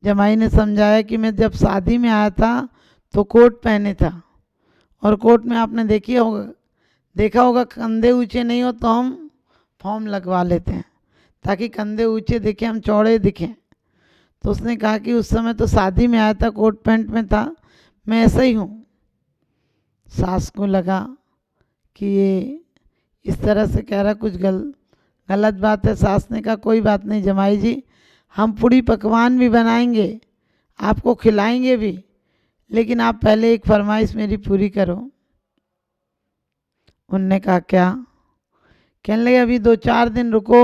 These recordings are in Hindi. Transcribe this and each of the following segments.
जमाई ने समझाया कि मैं जब शादी में आया था तो कोट पहने था, और कोट में आपने देखा होगा कंधे ऊंचे नहीं हो तो हम फॉर्म लगवा लेते हैं ताकि कंधे ऊंचे दिखें, हम चौड़े दिखें। तो उसने कहा कि उस समय तो शादी में आया था, कोट पैंट में था, मैं ऐसा ही हूँ। सास को लगा कि ये इस तरह से कह रहा, कुछ गलत बात है। सास ने कहा कोई बात नहीं जमाई जी, हम पूरी पकवान भी बनाएंगे, आपको खिलाएंगे भी, लेकिन आप पहले एक फरमाइश मेरी पूरी करो। उनने कहा क्या? कहने लगे अभी 2-4 दिन रुको,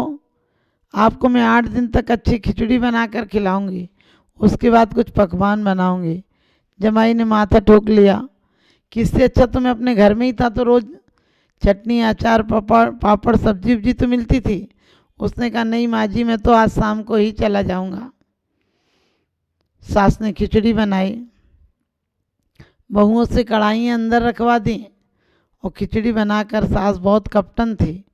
आपको मैं 8 दिन तक अच्छी खिचड़ी बनाकर खिलाऊंगी, उसके बाद कुछ पकवान बनाऊंगी। जमाई ने माथा ठोक लिया कि इससे अच्छा तो मैं अपने घर में ही था, तो रोज़ चटनी अचार पापड़ सब्जी उब्जी तो मिलती थी। उसने कहा नहीं माँ जी, मैं तो आज शाम को ही चला जाऊंगा। सास ने खिचड़ी बनाई, बहुओं से कढ़ाइयाँ अंदर रखवा दी और खिचड़ी बनाकर सास बहुत कपटन थी,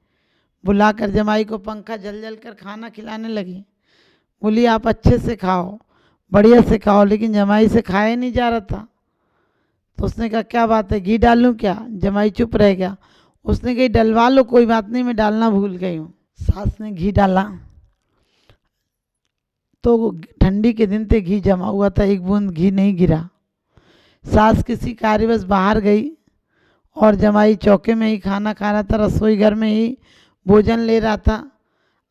बुलाकर जमाई को पंखा जल जल कर खाना खिलाने लगी। बोली आप अच्छे से खाओ, बढ़िया से खाओ, लेकिन जमाई से खाया नहीं जा रहा था। तो उसने कहा क्या बात है, घी डालूं क्या? जमाई चुप रह गया। उसने कही डलवा लो, कोई बात नहीं, मैं डालना भूल गई हूँ। सास ने घी डाला तो ठंडी के दिन थे, घी जमा हुआ था, एक बूंद घी नहीं गिरा। सास किसी कार्यवश बाहर गई और जमाई चौके में ही खाना खा रहा था, रसोई घर में ही भोजन ले रहा था।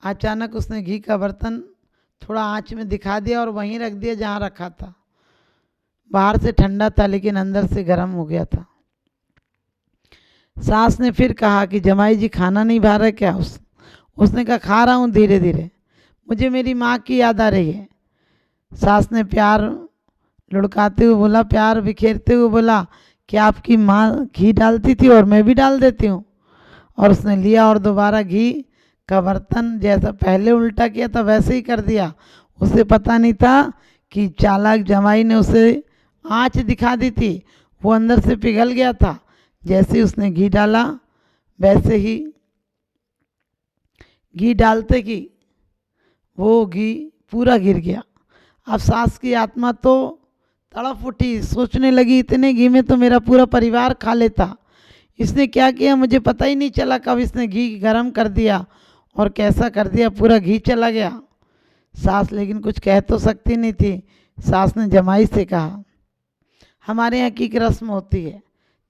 अचानक उसने घी का बर्तन थोड़ा आंच में दिखा दिया और वहीं रख दिया जहाँ रखा था। बाहर से ठंडा था लेकिन अंदर से गर्म हो गया था। सास ने फिर कहा कि जमाई जी खाना नहीं भा रहा क्या? उसने कहा खा रहा हूँ धीरे धीरे, मुझे मेरी माँ की याद आ रही है। सास ने प्यार लुढ़काते हुए बोला, प्यार बिखेरते हुए बोला कि आपकी माँ घी डालती थी और मैं भी डाल देती हूँ। और उसने लिया और दोबारा घी का बर्तन जैसा पहले उल्टा किया था वैसे ही कर दिया। उसे पता नहीं था कि चालाक जमाई ने उसे आँच दिखा दी थी, वो अंदर से पिघल गया था। जैसे उसने घी डाला वैसे ही घी डालते कि वो घी पूरा गिर गया। अब सास की आत्मा तो तड़प उठी, सोचने लगी इतने घी में तो मेरा पूरा परिवार खा लेता, इसने क्या किया मुझे पता ही नहीं चला, कब इसने घी गर्म कर दिया और कैसा कर दिया, पूरा घी चला गया। सास लेकिन कुछ कह तो सकती नहीं थी। सास ने जमाई से कहा हमारे यहाँ की एक रस्म होती है।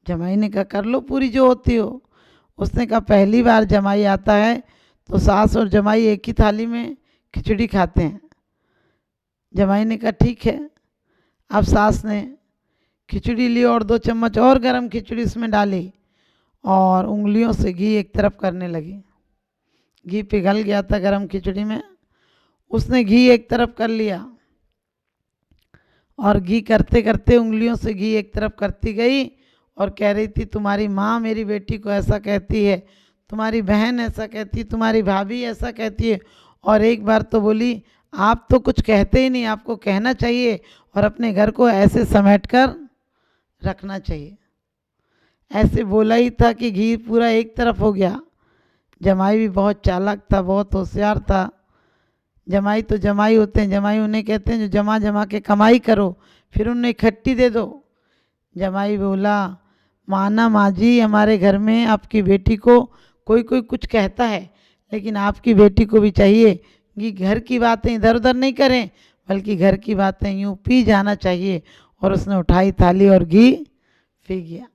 जमाई ने कहा कर लो पूरी जो होती हो। उसने कहा पहली बार जमाई आता है तो सास और जमाई एक ही थाली में खिचड़ी खाते हैं। जमाई ने कहा ठीक है। अब सास ने खिचड़ी ली और 2 चम्मच और गरम खिचड़ी उसमें डाली और उंगलियों से घी एक तरफ करने लगी। घी पिघल गया था गरम खिचड़ी में, उसने घी एक तरफ कर लिया और घी करते करते उंगलियों से घी एक तरफ करती गई और कह रही थी तुम्हारी माँ मेरी बेटी को ऐसा कहती है, तुम्हारी बहन ऐसा कहती है, तुम्हारी भाभी ऐसा कहती है। और एक बार तो बोली आप तो कुछ कहते ही नहीं, आपको कहना चाहिए और अपने घर को ऐसे समेट कर रखना चाहिए। ऐसे बोला ही था कि घी पूरा एक तरफ हो गया। जमाई भी बहुत चालाक था, बहुत होशियार था। जमाई तो जमाई होते हैं, जमाई उन्हें कहते हैं जो जमा जमा के कमाई करो फिर उन्हें इकट्ठी दे दो। जमाई बोला माना माँ जी, हमारे घर में आपकी बेटी को कोई कोई कुछ कहता है, लेकिन आपकी बेटी को भी चाहिए कि घर की बातें इधर उधर नहीं करें, बल्कि घर की बातें यूँ पी जाना चाहिए। और उसने उठाई थाली और घी पी गया।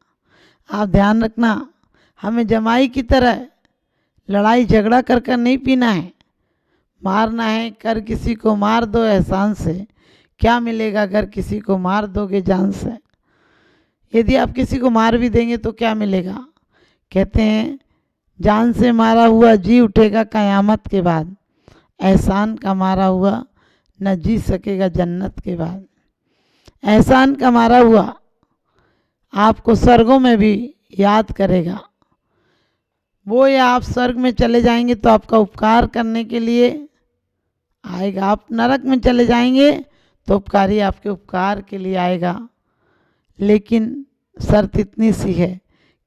आप ध्यान रखना, हमें जमाई की तरह लड़ाई झगड़ा कर कर नहीं पीना है। मारना है कर किसी को मार दो एहसान से, क्या मिलेगा अगर किसी को मार दोगे जान से। यदि आप किसी को मार भी देंगे तो क्या मिलेगा? कहते हैं जान से मारा हुआ जी उठेगा क़यामत के बाद, एहसान का मारा हुआ न जी सकेगा जन्नत के बाद। एहसान का मारा हुआ आपको स्वर्गों में भी याद करेगा वो, या आप स्वर्ग में चले जाएंगे तो आपका उपकार करने के लिए आएगा, आप नरक में चले जाएंगे तो उपकारी आपके उपकार के लिए आएगा। लेकिन शर्त इतनी सी है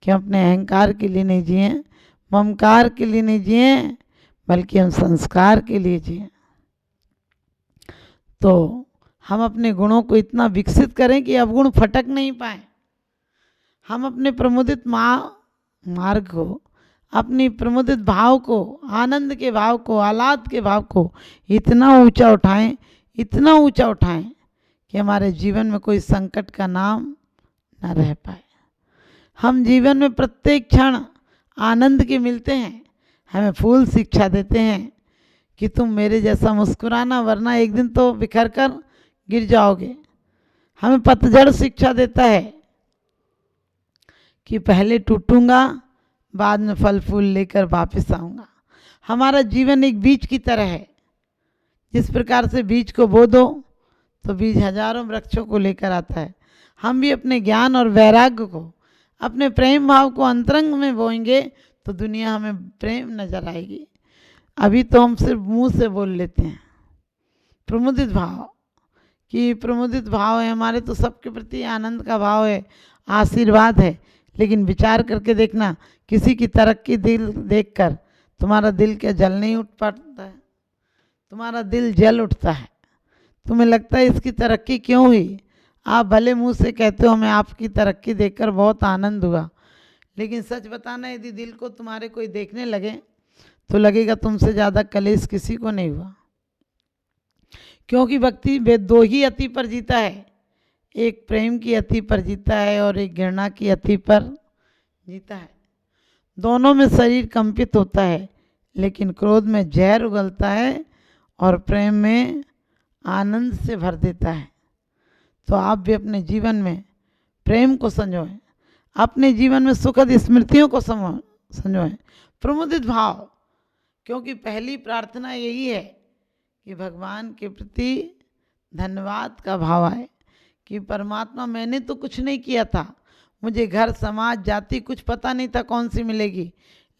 कि हम अपने अहंकार के लिए नहीं जिए, ममकार के लिए नहीं जिए, बल्कि हम संस्कार के लिए जिए। तो हम अपने गुणों को इतना विकसित करें कि अवगुण फटक नहीं पाए। हम अपने प्रमुदित मार्ग को, अपनी प्रमुदित भाव को, आनंद के भाव को, आह्लाद के भाव को इतना ऊंचा उठाएं, इतना ऊंचा उठाएं कि हमारे जीवन में कोई संकट का नाम न रह पाए। हम जीवन में प्रत्येक क्षण आनंद के मिलते हैं। हमें फूल शिक्षा देते हैं कि तुम मेरे जैसा मुस्कुराना, वरना एक दिन तो बिखर कर गिर जाओगे। हमें पतझड़ शिक्षा देता है कि पहले टूटूंगा, बाद में फल फूल लेकर वापस आऊंगा। हमारा जीवन एक बीज की तरह है। जिस प्रकार से बीज को बो दो तो बीज हजारों वृक्षों को लेकर आता है। हम भी अपने ज्ञान और वैराग्य को, अपने प्रेम भाव को अंतरंग में बोएंगे तो दुनिया हमें प्रेम नजर आएगी। अभी तो हम सिर्फ मुंह से बोल लेते हैं प्रमुदित भाव, कि प्रमुदित भाव है हमारे, तो सबके प्रति आनंद का भाव है, आशीर्वाद है। लेकिन विचार करके देखना, किसी की तरक्की दिल देखकर तुम्हारा दिल क्या जल नहीं उठ पाता है? तुम्हारा दिल जल उठता है। तुम्हें लगता है इसकी तरक्की क्यों हुई? आप भले मुंह से कहते हो हमें आपकी तरक्की देखकर बहुत आनंद हुआ, लेकिन सच बताना, यदि दिल को तुम्हारे कोई देखने लगे तो लगेगा तुमसे ज़्यादा कलेश किसी को नहीं हुआ। क्योंकि व्यक्ति वे दो ही अति पर जीता है, एक प्रेम की अति पर जीता है और एक घृणा की अति पर जीता है। दोनों में शरीर कंपित होता है, लेकिन क्रोध में जहर उगलता है और प्रेम में आनंद से भर देता है। तो आप भी अपने जीवन में प्रेम को संजोएं, अपने जीवन में सुखद स्मृतियों को संजोएं, प्रमुदित भाव। क्योंकि पहली प्रार्थना यही है कि भगवान के प्रति धन्यवाद का भाव आए कि परमात्मा, मैंने तो कुछ नहीं किया था, मुझे घर, समाज, जाति कुछ पता नहीं था कौन सी मिलेगी,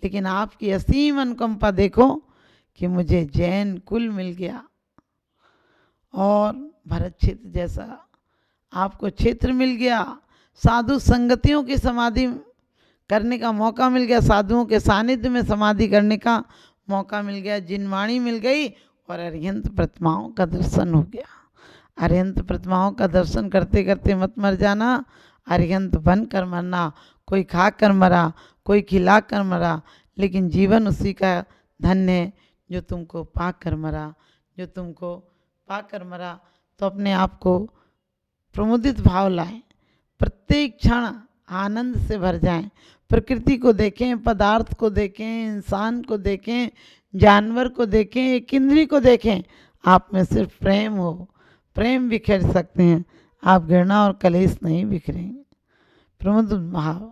लेकिन आपकी असीम अनुकंपा देखो कि मुझे जैन कुल मिल गया और भरत क्षेत्र जैसा आपको क्षेत्र मिल गया, साधु संगतियों की समाधि करने का मौका मिल गया, साधुओं के सानिध्य में समाधि करने का मौका मिल गया, जिनवाणी मिल गई और अरिहंत प्रतिमाओं का दर्शन हो गया। अरिहंत प्रतिमाओं का दर्शन करते करते मत मर जाना, अरिहंत बन कर मरना। कोई खा कर मरा, कोई खिला कर मरा, लेकिन जीवन उसी का धन्य है जो तुमको पा कर मरा, जो तुमको पा कर मरा। तो अपने आप को प्रमुदित भाव लाएं, प्रत्येक क्षण आनंद से भर जाएं। प्रकृति को देखें, पदार्थ को देखें, इंसान को देखें, जानवर को देखें, एक इंद्री को देखें, आप में सिर्फ प्रेम हो, प्रेम बिखेर सकते हैं आप, घृणा और कलेश नहीं बिखरेंगे। प्रमुदित भाव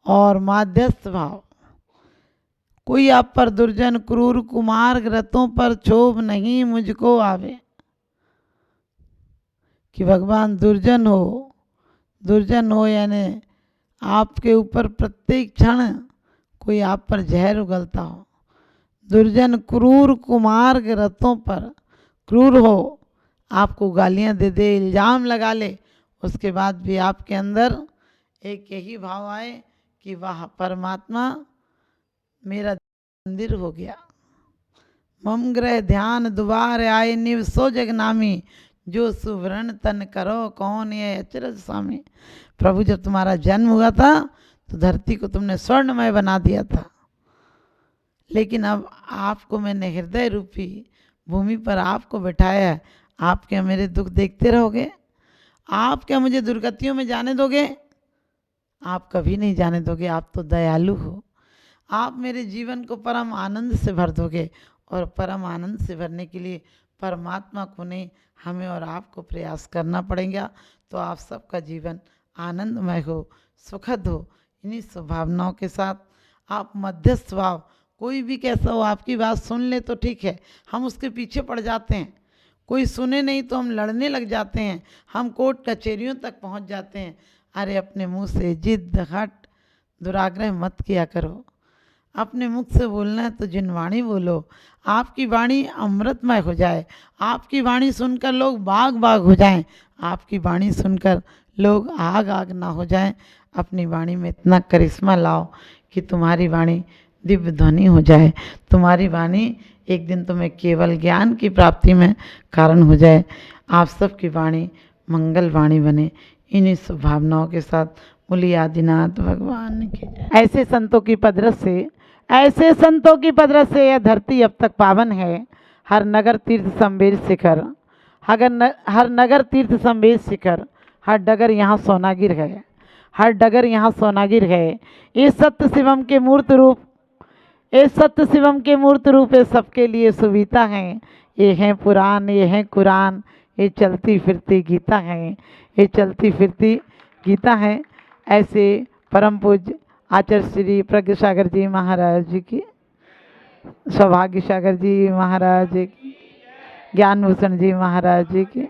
और माध्यस्थ भाव। कोई आप पर दुर्जन क्रूर कुमार्ग रतों पर क्षोभ नहीं मुझको आवे। कि भगवान दुर्जन हो यानी आपके ऊपर प्रत्येक क्षण कोई आप पर जहर उगलता हो। दुर्जन क्रूर कुमार्ग रतों पर क्रूर हो, आपको गालियां दे दे, इल्ज़ाम लगा ले, उसके बाद भी आपके अंदर एक यही भाव आए कि वाह परमात्मा, मेरा मंदिर हो गया। मम ग्रह ध्यान दुबार आए निव सो जगनामी, जो सुवर्ण तन करो कौन ये अचरज स्वामी। प्रभु जब तुम्हारा जन्म हुआ था तो धरती को तुमने स्वर्णमय बना दिया था, लेकिन अब आपको मैंने हृदय रूपी भूमि पर आपको बैठाया है। आप क्या मेरे दुख देखते रहोगे? आप क्या मुझे दुर्गतियों में जाने दोगे? आप कभी नहीं जाने दोगे। आप तो दयालु हो, आप मेरे जीवन को परम आनंद से भर दोगे। और परम आनंद से भरने के लिए परमात्मा को नहीं, हमें और आपको प्रयास करना पड़ेगा। तो आप सबका जीवन आनंदमय हो, सुखद हो। इन्हीं स्वभावनाओं के साथ आप मध्यस्थ भाव, कोई भी कैसा हो, आपकी बात सुन ले तो ठीक है, हम उसके पीछे पड़ जाते हैं। कोई सुने नहीं तो हम लड़ने लग जाते हैं, हम कोर्ट कचहरियों तक पहुंच जाते हैं। अरे अपने मुंह से जिद हट दुराग्रह मत किया करो। अपने मुख से बोलना है तो जिनवाणी बोलो, आपकी वाणी अमृतमय हो जाए, आपकी वाणी सुनकर लोग बाग बाग हो जाएं, आपकी वाणी सुनकर लोग आग आग ना हो जाएं। अपनी वाणी में इतना करिश्मा लाओ कि तुम्हारी वाणी दिव्य ध्वनि हो जाए, तुम्हारी वाणी एक दिन तुम्हें केवल ज्ञान की प्राप्ति में कारण हो जाए। आप सबकी वाणी मंगल वाणी बने। इन्हीं शुभ भावनाओं के साथ बोली आदिनाथ भगवान की जय। ऐसे संतों की पदरस से यह धरती अब तक पावन है। हर नगर तीर्थ संवेद शिखर, हर नगर तीर्थ संवेद शिखर, हर डगर यहाँ सोनागिर है, हर डगर यहाँ सोनागिर है। ये सत्य शिवम के मूर्त रूप, ये सत्य शिवम के मूर्त रूप ये सबके लिए सुविधा हैं। ये हैं पुराण, ये हैं कुरान, ये चलती फिरती गीता है, ये चलती फिरती गीता है। ऐसे परम पूज्य आचार्य श्री प्रज्ञ सागर जी महाराज जी की, सौभाग्य सागर जी महाराज जी की, ज्ञान भूषण जी महाराज जी की,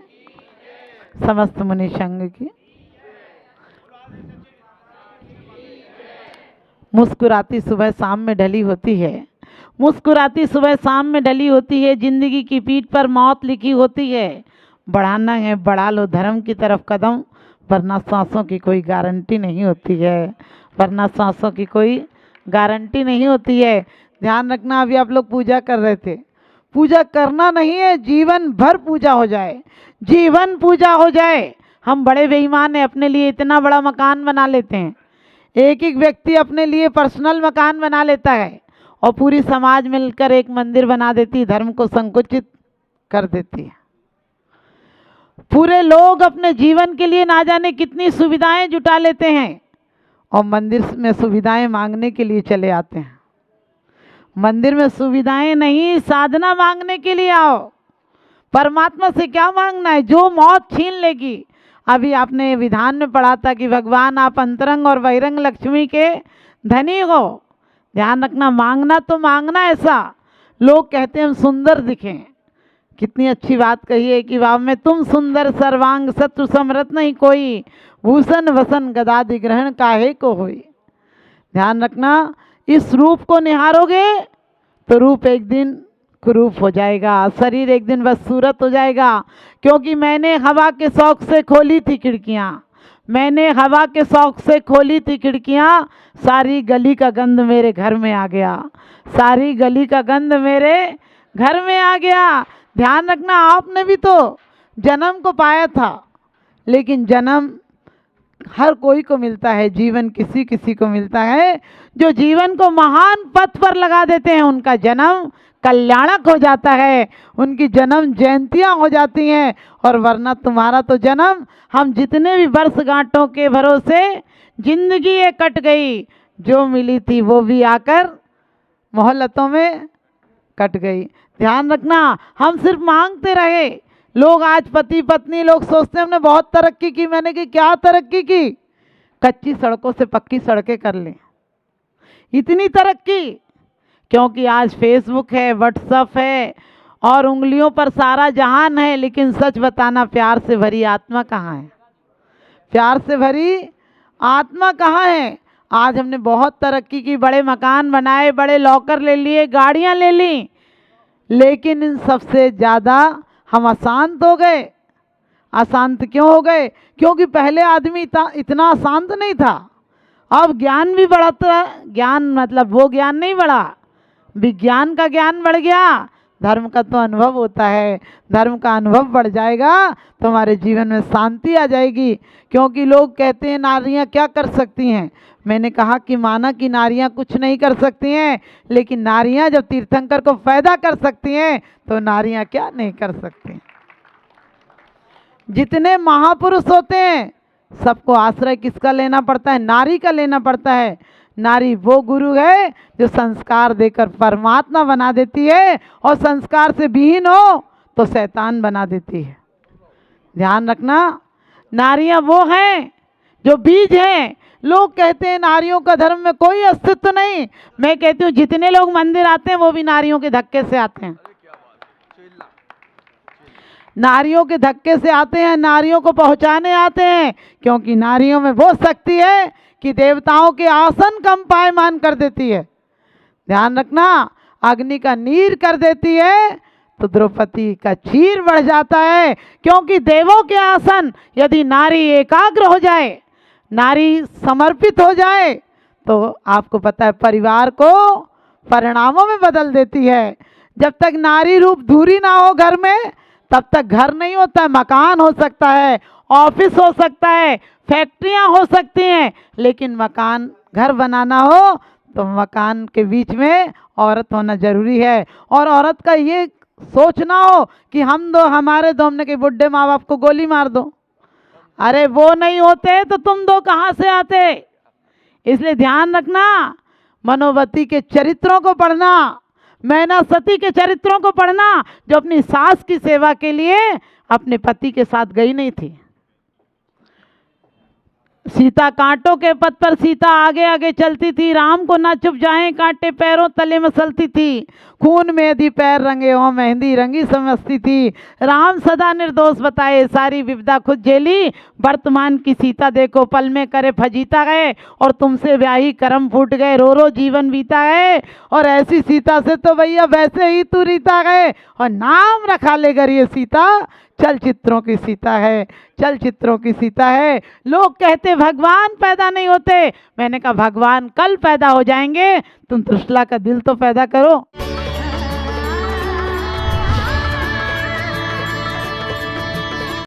समस्त मुनि संघ की। मुस्कुराती सुबह शाम में ढली होती है, मुस्कुराती सुबह शाम में ढली होती है। जिंदगी की पीठ पर मौत लिखी होती है। बढ़ाना है बढ़ा लो धर्म की तरफ कदम, वरना सांसों की कोई गारंटी नहीं होती है, वरना सांसों की कोई गारंटी नहीं होती है। ध्यान रखना, अभी आप लोग पूजा कर रहे थे, पूजा करना नहीं है, जीवन भर पूजा हो जाए, जीवन पूजा हो जाए। हम बड़े बेईमान हैं, अपने लिए इतना बड़ा मकान बना लेते हैं। एक एक व्यक्ति अपने लिए पर्सनल मकान बना लेता है और पूरी समाज मिलकर एक मंदिर बना देती है, धर्म को संकुचित कर देती है। पूरे लोग अपने जीवन के लिए ना जाने कितनी सुविधाएं जुटा लेते हैं और मंदिर में सुविधाएं मांगने के लिए चले आते हैं। मंदिर में सुविधाएं नहीं, साधना मांगने के लिए आओ। परमात्मा से क्या मांगना है? जो मौत छीन लेगी। अभी आपने विधान में पढ़ा था कि भगवान आप अंतरंग और बहिरंग लक्ष्मी के धनी हो। ध्यान रखना, मांगना तो मांगना ऐसा, लोग कहते हैं हम सुंदर दिखें। कितनी अच्छी बात कही है कि वाव में तुम सुंदर सर्वांग शत्रु समरत नहीं कोई, भूषण वसन गदादि ग्रहण काहे को होई। ध्यान रखना, इस रूप को निहारोगे तो रूप एक दिन कुरूप हो जाएगा, शरीर एक दिन बदसूरत हो जाएगा। क्योंकि मैंने हवा के शौक से खोली थी खिड़कियाँ, मैंने हवा के शौक से खोली थी खिड़कियाँ, सारी गली का गंध मेरे घर में आ गया, सारी गली का गंध मेरे घर में आ गया। ध्यान रखना, आपने भी तो जन्म को पाया था, लेकिन जन्म हर कोई को मिलता है, जीवन किसी किसी को मिलता है। जो जीवन को महान पथ पर लगा देते हैं उनका जन्म कल्याणक हो जाता है, उनकी जन्म जयंतियाँ हो जाती हैं। और वरना तुम्हारा तो जन्म, हम जितने भी वर्षगांठों के भरोसे जिंदगी ये कट गई, जो मिली थी वो भी आकर मोहल्लतों में कट गई। ध्यान रखना, हम सिर्फ मांगते रहे। लोग आज पति पत्नी लोग सोचते हैं हमने बहुत तरक्की की। मैंने कि क्या तरक्की की? कच्ची सड़कों से पक्की सड़कें कर लें, इतनी तरक्की। क्योंकि आज फेसबुक है, व्हाट्सएप है और उंगलियों पर सारा जहान है। लेकिन सच बताना, प्यार से भरी आत्मा कहाँ है? प्यार से भरी आत्मा कहाँ है? आज हमने बहुत तरक्की की, बड़े मकान बनाए, बड़े लॉकर ले लिए, गाड़ियाँ ले ली, लेकिन इन सबसे ज़्यादा हम अशांत हो गए। अशांत क्यों हो गए? क्योंकि पहले आदमी इतना अशांत नहीं था। अब ज्ञान भी बढ़ता, ज्ञान मतलब वो ज्ञान नहीं बढ़ा, विज्ञान का ज्ञान बढ़ गया। धर्म का तो अनुभव होता है, धर्म का अनुभव बढ़ जाएगा तो हमारे जीवन में शांति आ जाएगी। क्योंकि लोग कहते हैं नारियां क्या कर सकती हैं। मैंने कहा कि माना कि नारियां कुछ नहीं कर सकती हैं, लेकिन नारियां जब तीर्थंकर को पैदा कर सकती हैं तो नारियां क्या नहीं कर सकती। जितने महापुरुष होते हैं सबको आश्रय किसका लेना पड़ता है? नारी का लेना पड़ता है। नारी वो गुरु है जो संस्कार देकर परमात्मा बना देती है और संस्कार से विहीन हो तो शैतान बना देती है। ध्यान रखना, नारियां वो हैं जो बीज हैं। लोग कहते हैं नारियों का धर्म में कोई अस्तित्व नहीं। मैं कहती हूँ जितने लोग मंदिर आते हैं वो भी नारियों के धक्के से आते हैं, नारियों के धक्के से आते हैं, नारियों को पहुंचाने आते हैं। क्योंकि नारियों में वो शक्ति है कि देवताओं के आसन कम पायमान कर देती है। ध्यान रखना, अग्नि का नीर कर देती है तो द्रौपदी का चीर बढ़ जाता है। क्योंकि देवों के आसन यदि नारी एकाग्र हो जाए, नारी समर्पित हो जाए तो आपको पता है परिवार को परिणामों में बदल देती है। जब तक नारी रूप धूरी ना हो घर में, तब तक घर नहीं होता है। मकान हो सकता है, ऑफिस हो सकता है, फैक्ट्रियां हो सकती हैं, लेकिन मकान घर बनाना हो तो मकान के बीच में औरत होना जरूरी है। और औरत का ये सोचना हो कि हम दो हमारे दो, हमने कि बुढ़े माँ बाप को गोली मार दो, अरे वो नहीं होते तो तुम दो कहाँ से आते। इसलिए ध्यान रखना, मनोवती के चरित्रों को पढ़ना, मैना सती के चरित्रों को पढ़ना, जो अपनी सास की सेवा के लिए अपने पति के साथ गई नहीं थी। सीता कांटों के पथ पर सीता आगे आगे चलती थी, राम को ना चुप जाए कांटे पैरों तले मसलती थी, खून में यदि पैर रंगे हो मेहंदी रंगी समझती थी, राम सदा निर्दोष बताए सारी विपदा खुद झेली, वर्तमान की सीता देखो पल में करे फजीता गए, और तुमसे ब्याही करम फूट गए रो रो जीवन बीता है, और ऐसी सीता से तो भैया वैसे ही तू रीता गए, और नाम रखा लेकर ये सीता चलचित्रों की सीता है, चलचित्रों की सीता है। लोग कहते भगवान पैदा नहीं होते, मैंने कहा भगवान कल पैदा हो जाएंगे, तुम त्रिशला का दिल तो पैदा करो।